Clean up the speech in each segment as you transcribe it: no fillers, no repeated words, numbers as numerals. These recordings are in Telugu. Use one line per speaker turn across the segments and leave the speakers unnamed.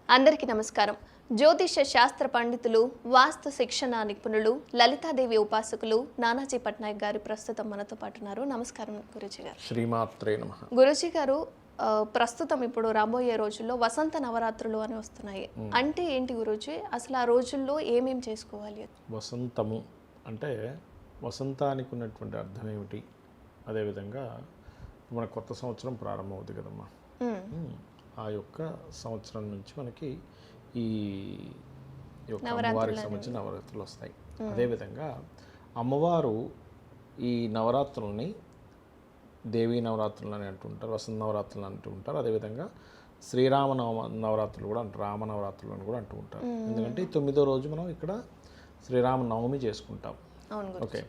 అందరికీ నమస్కారం. జ్యోతిష శాస్త్ర పండితులు, వాస్తు శిక్షణ నిపుణులు, లలితాదేవి ఉపాసకులు నానాజీ పట్నాయక్ గారు ప్రస్తుతం మనతో పాటు ఉన్నారు. నమస్కారం గురూజీ గారు.
శ్రీమాత్రే నమః.
గురూజీ గారు, ప్రస్తుతం ఇప్పుడు రాబోయే రోజుల్లో వసంత నవరాత్రులు అని వస్తున్నాయి. అంటే ఏంటి గురూజీ? అసలు ఆ రోజుల్లో ఏమేం చేసుకోవాలి?
వసంతము అంటే వసంతానికి ఉన్నటువంటి అర్థం ఏమిటి? అదేవిధంగా మన కొత్త సంవత్సరం ప్రారంభమవుతుంది కదమ్మా. ఆ యొక్క సంవత్సరం నుంచి మనకి ఈ యొక్క అమ్మవారికి సంబంధించిన నవరాత్రులు వస్తాయి. అదేవిధంగా అమ్మవారు ఈ నవరాత్రుల్ని దేవీ నవరాత్రులు అని అంటుంటారు, వసంత నవరాత్రులు అంటూ ఉంటారు. అదేవిధంగా శ్రీరామ నవరాత్రులు కూడా అంటారు, రామ నవరాత్రులు అని కూడా అంటూ ఉంటారు. ఎందుకంటే 9వ రోజు మనం ఇక్కడ శ్రీరామ నవమి చేసుకుంటాం. ఓకే,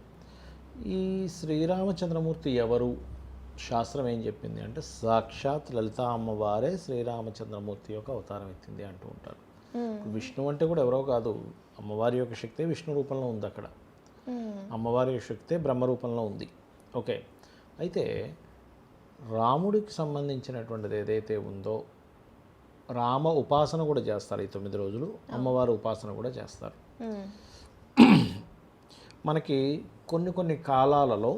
ఈ శ్రీరామచంద్రమూర్తి ఎవరు? శాస్త్రం ఏం చెప్పింది అంటే సాక్షాత్ లలితా అమ్మవారే శ్రీరామచంద్రమూర్తి యొక్క అవతారం ఎత్తింది అంటూ ఉంటారు. విష్ణు అంటే కూడా ఎవరో కాదు, అమ్మవారి యొక్క శక్తే విష్ణు రూపంలో ఉంది అక్కడ, అమ్మవారి యొక్క శక్తే బ్రహ్మ రూపంలో ఉంది. ఓకే, అయితే రాముడికి సంబంధించినటువంటిది ఏదైతే ఉందో రామ ఉపాసన కూడా చేస్తారు. ఈ 9 రోజులు అమ్మవారి ఉపాసన కూడా చేస్తారు. మనకి కొన్ని కాలాలలో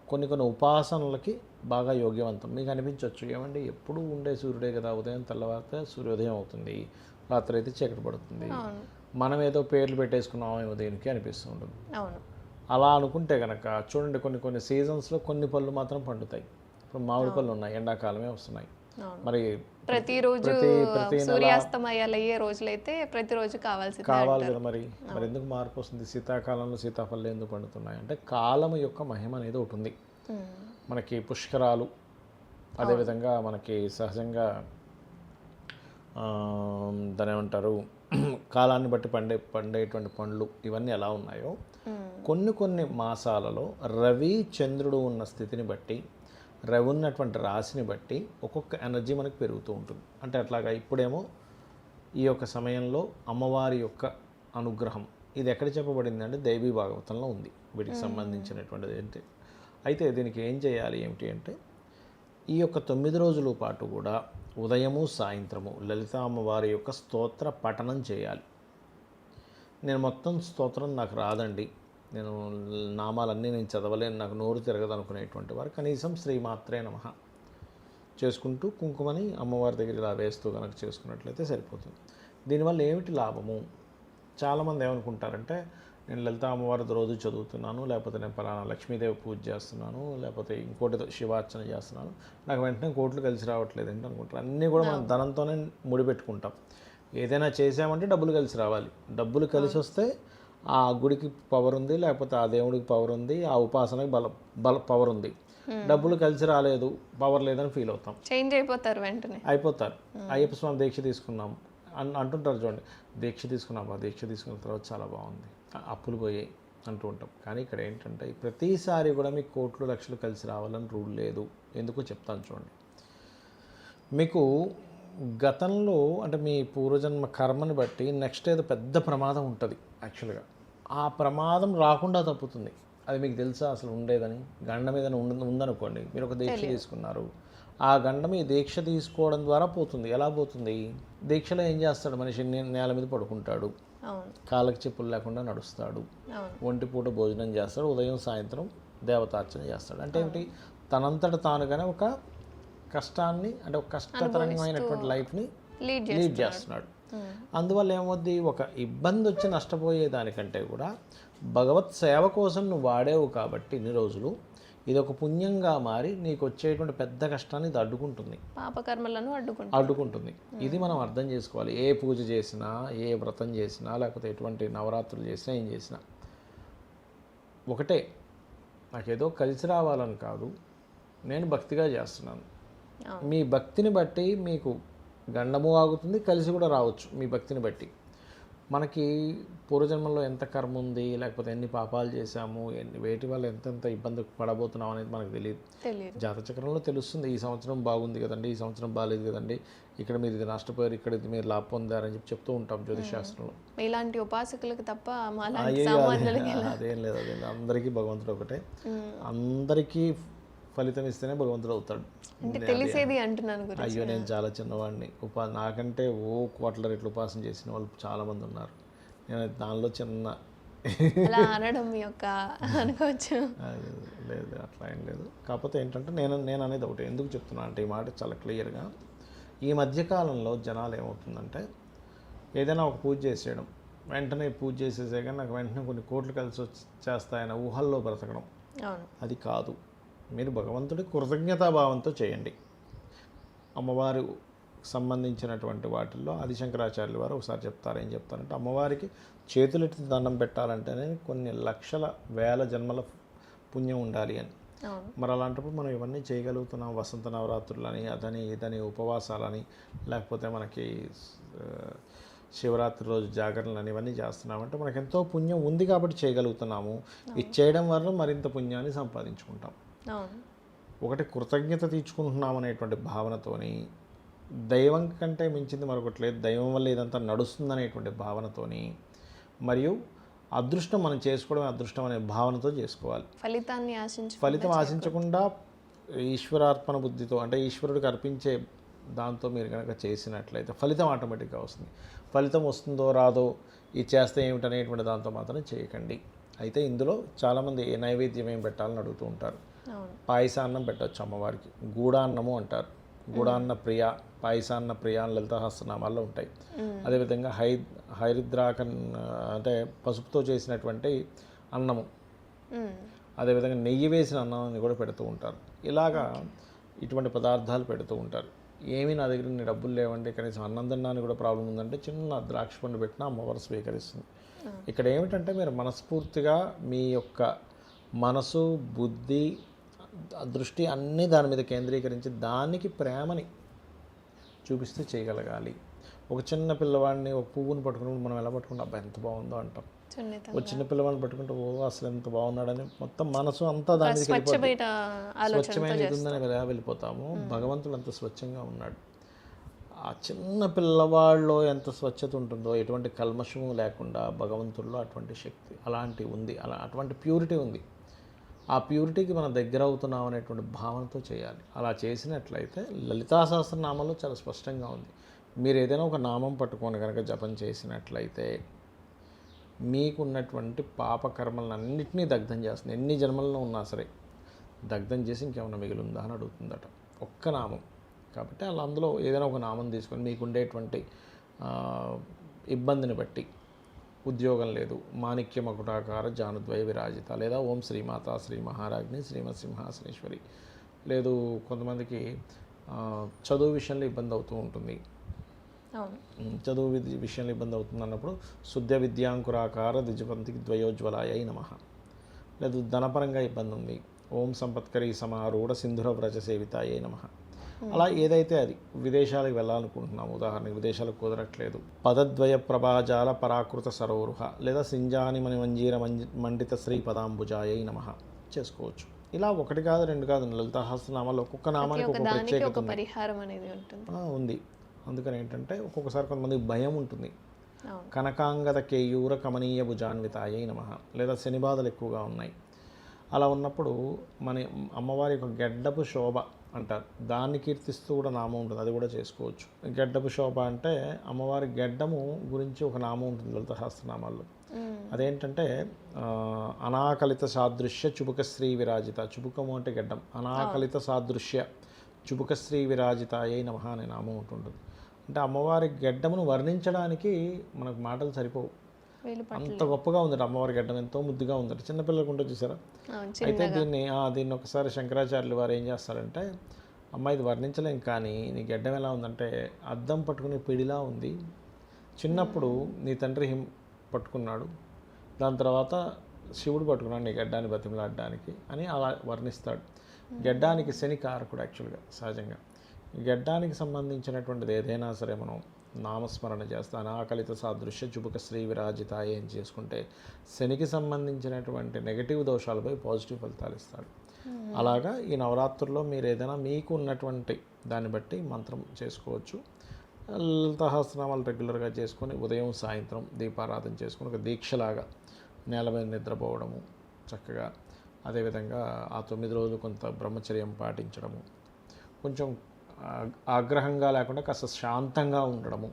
కొన్ని ఉపాసనలకి బాగా యోగ్యవంతం. మీకు అనిపించవచ్చు, ఏమండి ఎప్పుడు ఉండే సూర్యుడే కదా, ఉదయం తెల్లవారితే సూర్యోదయం అవుతుంది, రాత్రి అయితే చీకటి పడుతుంది, మనం ఏదో పేర్లు పెట్టేసుకున్నామేమో దేనికి అనిపిస్తూ ఉంటుంది. అలా అనుకుంటే కనుక చూడండి, కొన్ని సీజన్స్లో కొన్ని పళ్ళు మాత్రం పండుతాయి. ఇప్పుడు మామిడి పళ్ళు ఉన్నాయి, ఎండాకాలమే వస్తున్నాయి. మరి
ప్రతిరోజు సూర్యాస్తమయాలయ్యే రోజులైతే ప్రతిరోజు కావాలి
కదా. మరి ఎందుకు మార్పు వస్తుంది? శీతాకాలంలో సీతాఫలం ఎందుకు పండుతున్నాయి అంటే కాలం యొక్క మహిమ అనేది ఒకటి ఉంది. మనకి పుష్కరాలు, అదేవిధంగా మనకి సహజంగా దాని ఏమంటారు, కాలాన్ని బట్టి పండేటువంటి పండ్లు ఇవన్నీ ఎలా ఉన్నాయో కొన్ని మాసాలలో రవి చంద్రుడు ఉన్న స్థితిని బట్టి, రవి ఉన్నటువంటి రాశిని బట్టి ఒక్కొక్క ఎనర్జీ మనకు పెరుగుతూ ఉంటుంది. అంటే అట్లాగా ఇప్పుడేమో ఈ యొక్క సమయంలో అమ్మవారి యొక్క అనుగ్రహం ఇది ఎక్కడ చెప్పబడింది అంటే దేవీ భాగవతంలో ఉంది వీటికి సంబంధించినటువంటిది. ఏంటి అయితే దీనికి ఏం చేయాలి ఏమిటి అంటే ఈ యొక్క 9 రోజుల పాటు కూడా ఉదయము సాయంత్రము లలితా అమ్మవారి యొక్క స్తోత్ర పఠనం చేయాలి. నేను మొత్తం స్తోత్రం నాకు రాదండి, నేను నామాలన్నీ నేను చదవలేను, నాకు నోరు తిరగదు అనుకునేటువంటి వారు కనీసం శ్రీమాత్రే నమః చేసుకుంటూ కుంకుమని అమ్మవారి దగ్గర ఇలా వేస్తూ కనుక చేసుకున్నట్లయితే సరిపోతుంది. దీనివల్ల ఏమిటి లాభము? చాలామంది ఏమనుకుంటారంటే నేను లలితా అమ్మవారి రోజు చదువుతున్నాను, లేకపోతే నేను పలానా లక్ష్మీదేవి పూజ చేస్తున్నాను, లేకపోతే ఇంకోటి శివార్చన చేస్తున్నాను, నాకు వెంటనే కోట్లు కలిసి రావట్లేదు ఏంటి అనుకుంటారు. అన్నీ కూడా మనం ధనంతోనే ముడిపెట్టుకుంటాం. ఏదైనా చేసామంటే డబ్బులు కలిసి రావాలి. డబ్బులు కలిసి వస్తే ఆ గుడికి పవర్ ఉంది, లేకపోతే ఆ దేవుడికి పవర్ ఉంది, ఆ ఉపాసనకి పవర్ ఉంది. డబ్బులు కలిసి రాలేదు, పవర్ లేదని ఫీల్ అవుతాం,
చేంజ్ అయిపోతారు, వెంటనే
అయిపోతారు. అయ్యప్ప స్వామి దీక్ష తీసుకున్నాం అంటుంటారు చూడండి, దీక్ష తీసుకున్నాం, దీక్ష తీసుకున్న తర్వాత చాలా బాగుంది, అప్పులు పోయాయి అంటూ ఉంటాం. కానీ ఇక్కడ ఏంటంటే ప్రతిసారి కూడా మీకు కోట్లు లక్షలు కలిసి రావాలని రూల్ లేదు. ఎందుకో చెప్తాను చూడండి. మీకు గతంలో అంటే మీ పూర్వజన్మ కర్మని బట్టి నెక్స్ట్ ఏదో పెద్ద ప్రమాదం ఉంటుంది. యాక్చువల్గా ఆ ప్రమాదం రాకుండా తప్పుతుంది. అది మీకు తెలుసా అసలు ఉండేదని? గండం ఏదైనా ఉందనుకోండి, మీరు ఒక దీక్ష తీసుకున్నారు, ఆ గండం ఈ దీక్ష తీసుకోవడం ద్వారా పోతుంది. ఎలా పోతుంది? దీక్షలో ఏం చేస్తాడు మనిషి? నేల మీద పడుకుంటాడు, కాళ్ళకి చెప్పులు లేకుండా నడుస్తాడు, ఒంటి పూట భోజనం చేస్తాడు, ఉదయం సాయంత్రం దేవతార్చన చేస్తాడు. అంటే ఏంటి? తనంతట తానుగానే ఒక కష్టాన్ని అంటే ఒక కష్టతరంగమైనటువంటి లైఫ్ని లీడ్ చేస్తున్నాడు. అందువల్ల ఏమవుద్ది? ఒక ఇబ్బంది వచ్చి నష్టపోయేదానికంటే కూడా భగవత్ సేవ కోసం నువ్వు వాడేవు కాబట్టి ఇన్ని రోజులు ఇది ఒక పుణ్యంగా మారి నీకు వచ్చేటువంటి పెద్ద కష్టాన్ని ఇది అడ్డుకుంటుంది,
పాపకర్మలను
అడ్డుకుంటుంది. ఇది మనం అర్థం చేసుకోవాలి. ఏ పూజ చేసినా, ఏ వ్రతం చేసినా, లేకపోతే ఎటువంటి నవరాత్రులు చేసినా, ఏం చేసినా ఒకటే, నాకేదో కలిసి రావాలని కాదు, నేను భక్తిగా చేస్తున్నాను. మీ భక్తిని బట్టి మీకు గండము ఆగుతుంది, కలిసి కూడా రావచ్చు మీ భక్తిని బట్టి. మనకి పూర్వజన్మలో ఎంత కర్మ ఉంది, లేకపోతే ఎన్ని పాపాలు చేశాము, వేటి వల్ల ఎంతెంత ఇబ్బంది పడబోతున్నాం అనేది మనకు తెలియదు. జాతచక్రంలో తెలుస్తుంది. ఈ సంవత్సరం బాగుంది కదండి, ఈ సంవత్సరం బాగాలేదు కదండి, ఇక్కడ మీరు ఇది నష్టపోయారు, ఇక్కడ ఇది మీరు లాభం పొందారని చెప్తూ ఉంటాం జ్యోతిషాస్త్రంలో.
ఇలాంటి ఉపాసకులకు తప్ప
అదేం లేదు, అందరికీ భగవంతుడు ఒకటే. అందరికీ ఫలితం ఇస్తేనే భగవంతుడు అవుతాడు.
అంటే తెలిసేది అంటున్నాను గురించి.
అయ్యో నేను చాలా చిన్నవాడిని, నాకంటే కోట్ల రెట్లు ఉపాసన చేసిన వాళ్ళు చాలామంది ఉన్నారు. నేను దానిలో చిన్న
అలా అనడం మీ యొక్క అనుకోవచ్చు.
లేదు అట్లా ఏం లేదు. కాకపోతే ఏంటంటే నేను అనేది ఒకటి ఎందుకు చెప్తున్నా అంటే ఈ మాట చాలా క్లియర్గా, ఈ మధ్యకాలంలో జనాలు ఏమవుతుందంటే ఏదైనా ఒక పూజ చేసేయడం, వెంటనే పూజ చేసేసే కానీ నాకు వెంటనే కొన్ని కోట్లు కలిసి వచ్చేస్తాయన్న ఊహల్లో బ్రతకడం, అది కాదు. మీరు భగవంతుడి కృతజ్ఞతాభావంతో చేయండి. అమ్మవారు సంబంధించినటువంటి వాటిల్లో ఆదిశంకరాచార్యుల వారు ఒకసారి చెప్తారు, ఏం చెప్తారంటే అమ్మవారికి చేతులెత్తి దండం పెట్టాలంటేనే కొన్ని లక్షల వేల జన్మల పుణ్యం ఉండాలి అని. మరి అలాంటప్పుడు మనం ఇవన్నీ చేయగలుగుతున్నాం. వసంత నవరాత్రులని, అదని ఇదని, ఉపవాసాలని, లేకపోతే మనకి శివరాత్రి రోజు జాగరణలని ఇవన్నీ చేస్తున్నామంటే మనకు ఎంతో పుణ్యం ఉంది కాబట్టి చేయగలుగుతున్నాము. ఇది చేయడం వల్ల మరింత పుణ్యాన్ని సంపాదించుకుంటాం. ఒకటి కృతజ్ఞత తీర్చుకుంటున్నాం అనేటువంటి భావనతోని, దైవం కంటే మించింది మరొకటి లేదు, దైవం వల్ల ఇదంతా నడుస్తుందనేటువంటి భావనతోని, మరియు అదృష్టం మనం చేసుకోవడం అదృష్టం అనే భావనతో చేసుకోవాలి. ఫలితం ఆశించకుండా ఈశ్వరార్పణ బుద్ధితో, అంటే ఈశ్వరుడికి అర్పించే దాంతో మీరు కనుక చేసినట్లయితే ఫలితం ఆటోమేటిక్గా వస్తుంది. ఫలితం వస్తుందో రాదో, ఇది చేస్తే ఏమిటనేటువంటి దాంతో మాత్రం చేయకండి. అయితే ఇందులో చాలామంది నైవేద్యం ఏం పెట్టాలని అడుగుతూ ఉంటారు. పాయసాన్నం పెట్టచ్చు అమ్మవారికి, గూడాన్నము అంటారు. గూడాన్న ప్రియ, పాయసాన్న ప్రియ అని లలితా సహస్రనామాల్లో ఉంటాయి. అదేవిధంగా హైరిద్రాకన్ అంటే పసుపుతో చేసినటువంటి అన్నము, అదేవిధంగా నెయ్యి వేసిన అన్నాన్ని కూడా పెడుతూ ఉంటారు. ఇలాగా ఇటువంటి పదార్థాలు పెడుతూ ఉంటారు. ఏమీ నా దగ్గర నీ డబ్బులు లేవండి, కనీసం అన్నం తినడానికి కూడా ప్రాబ్లం ఉందంటే చిన్న ద్రాక్ష పండు పెట్టినా అమ్మవారు స్వీకరిస్తుంది. ఇక్కడ ఏమిటంటే మీరు మనస్ఫూర్తిగా మీ యొక్క మనసు, బుద్ధి, దృష్టి అన్నీ దాని మీద కేంద్రీకరించి దానికి ప్రేమని చూపిస్తూ చేయగలగాలి. ఒక చిన్న పిల్లవాడిని ఒక పువ్వుని పట్టుకున్నప్పుడు మనం ఎలా పట్టుకుంటాం, అబ్బా ఎంత బాగుందో అంటాం. ఒక చిన్న పిల్లవాడిని పట్టుకుంటే ఓ అసలు ఎంత బాగున్నాడని మొత్తం మనసు అంతా దాని మీద స్వచ్ఛమైన ఇది ఉందని ఎలా వెళ్ళిపోతాము. భగవంతుడు అంత స్వచ్ఛంగా ఉన్నాడు. ఆ చిన్న పిల్లవాళ్ళలో ఎంత స్వచ్ఛత ఉంటుందో, ఎటువంటి కల్మషము లేకుండా భగవంతుడిలో అటువంటి శక్తి అలాంటి ఉంది, అటువంటి ప్యూరిటీ ఉంది. ఆ ప్యూరిటీకి మనం దగ్గర అవుతున్నాం అనేటువంటి భావనతో చేయాలి. అలా చేసినట్లయితే లలితా సహస్రనామంలో చాలా స్పష్టంగా ఉంది. మీరు ఏదైనా ఒక నామం పట్టుకొని కనుక జపం చేసినట్లయితే మీకున్నటువంటి పాపకర్మలన్నింటినీ దగ్ధం చేస్తుంది. ఎన్ని జన్మల్లో ఉన్నా సరే దగ్ధం చేసి ఇంకేమైనా మిగిలిందా అని అడుగుతుందట ఒక్క నామం. కాబట్టి అలా అందులో ఏదైనా ఒక నామం తీసుకొని మీకు ఉండేటువంటి ఇబ్బందిని బట్టి, ఉద్యోగం లేదు, మాణిక్య మకుటాకార జానుద్వయ విరాజిత, లేదా ఓం శ్రీమాత శ్రీ మహారాజ్ని శ్రీమత్ సింహాసనేశ్వరి, లేదు కొంతమందికి చదువు విషయంలో ఇబ్బంది అవుతూ ఉంటుంది. చదువు విషయంలో ఇబ్బంది అవుతుంది అన్నప్పుడు శుద్ధ విద్యాంకురాకార ద్విజపంతికి ద్వయోజ్వలాయ నమః. లేదు ధనపరంగా ఇబ్బంది ఉంది, ఓం సంపత్కరీ సమారూఢ సింధుర వ్రజ సేవితాయ నమః. అలా ఏదైతే అది విదేశాలకు వెళ్ళాలనుకుంటున్నాము, ఉదాహరణకి విదేశాలకు కుదరట్లేదు, పదద్వయ ప్రభాజాల పరాకృత సరోరుహ, లేదా సింజాని మణి మంజీర మండిత శ్రీ పదాంబుజాయ నమః చేసుకోవచ్చు. ఇలా ఒకటి కాదు రెండు కాదు, లలితా సహస్రనామాల్లో ఒక్కొక్క నామానికి ఒక ప్రత్యేకత ఉంది. అందుకని ఏంటంటే ఒక్కొక్కసారి కొంతమందికి భయం ఉంటుంది. కనకాంగద కేయూర కమనీయ భుజాన్వితాయ నమః, లేదా శని బాధలు ఎక్కువగా ఉన్నాయి. అలా ఉన్నప్పుడు మన అమ్మవారి యొక్క గెడ్డపు శోభ అంటారు, దాన్ని కీర్తిస్తూ కూడా నామం ఉంటుంది, అది కూడా చేసుకోవచ్చు. గెడ్డపు శోభ అంటే అమ్మవారి గెడ్డము గురించి ఒక నామం ఉంటుంది లలిత సహస్రనామాల్లో. అదేంటంటే అనాకలిత సాదృశ్య చుబుకశ్రీ విరాజిత, చుబుకము అంటే గెడ్డం, అనాకలిత సాదృశ్య చుబుకశ్రీ విరాజితాయ నమః అనే నామం ఉంటుంటుంది. అంటే అమ్మవారి గెడ్డమును వర్ణించడానికి మనకు మాటలు సరిపోవు, అంత గొప్పగా ఉందట అమ్మవారి గడ్డం, ఎంతో ముద్దుగా ఉందట. చిన్నపిల్లలకు ఉంటుంది చూసారా. అయితే దీన్ని ఒకసారి శంకరాచార్యులు వారు ఏం చేస్తారంటే, అమ్మాయి ఇది వర్ణించలేం కానీ నీ గడ్డం ఎలా ఉందంటే అద్దం పట్టుకునే పిడిలా ఉంది. చిన్నప్పుడు నీ తండ్రి పట్టుకున్నాడు, దాని తర్వాత శివుడు పట్టుకున్నాడు నీ గడ్డాన్ని బతిమలాడడానికి అని అలా వర్ణిస్తాడు. గడ్డానికి శని కారకుడు యాక్చువల్గా సహజంగా. గడ్డానికి సంబంధించినటువంటిది ఏదైనా సరే మనం నామస్మరణ చేస్తాను, ఆకలిత సాదృశ్య చుబుక శ్రీ విరాజితాయ ఏం చేసుకుంటే శనికి సంబంధించినటువంటి నెగిటివ్ దోషాలపై పాజిటివ్ ఫలితాలు ఇస్తాడు. అలాగా ఈ నవరాత్రుల్లో మీరు ఏదైనా మీకు ఉన్నటువంటి దాన్ని బట్టి మంత్రం చేసుకోవచ్చు. లలితా సహస్రనామాలు రెగ్యులర్గా చేసుకొని ఉదయం సాయంత్రం దీపారాధన చేసుకొని ఒక దీక్షలాగా నేల మీద నిద్రపోవడము, చక్కగా అదేవిధంగా ఆ 9 రోజులు కొంత బ్రహ్మచర్యం పాటించడము, కొంచెం ఆగ్రహంగా లేకుండా కాస్త శాంతంగా ఉండడము,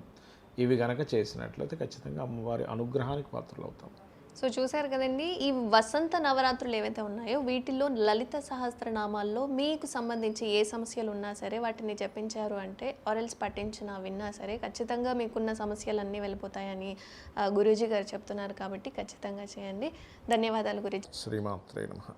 ఇవి గనక చేసినట్లయితే ఖచ్చితంగా అమ్మవారి అనుగ్రహానికి పాత్రలవుతాం.
సో చూశారు కదండి, ఈ వసంత నవరాత్రులు ఏవైతే ఉన్నాయో వీటిల్లో లలిత సహస్రనామాల్లో మీకు సంబంధించి ఏ సమస్యలు ఉన్నా సరే వాటిని జపించారు అంటే ఆరెల్స్ పఠించిన విన్నా సరే ఖచ్చితంగా మీకున్న సమస్యలన్నీ వెళ్ళిపోతాయని గురూజీ గారు చెప్తున్నారు కాబట్టి ఖచ్చితంగా చేయండి. ధన్యవాదాలు గురూజీ.
శ్రీమాత్రే నమః.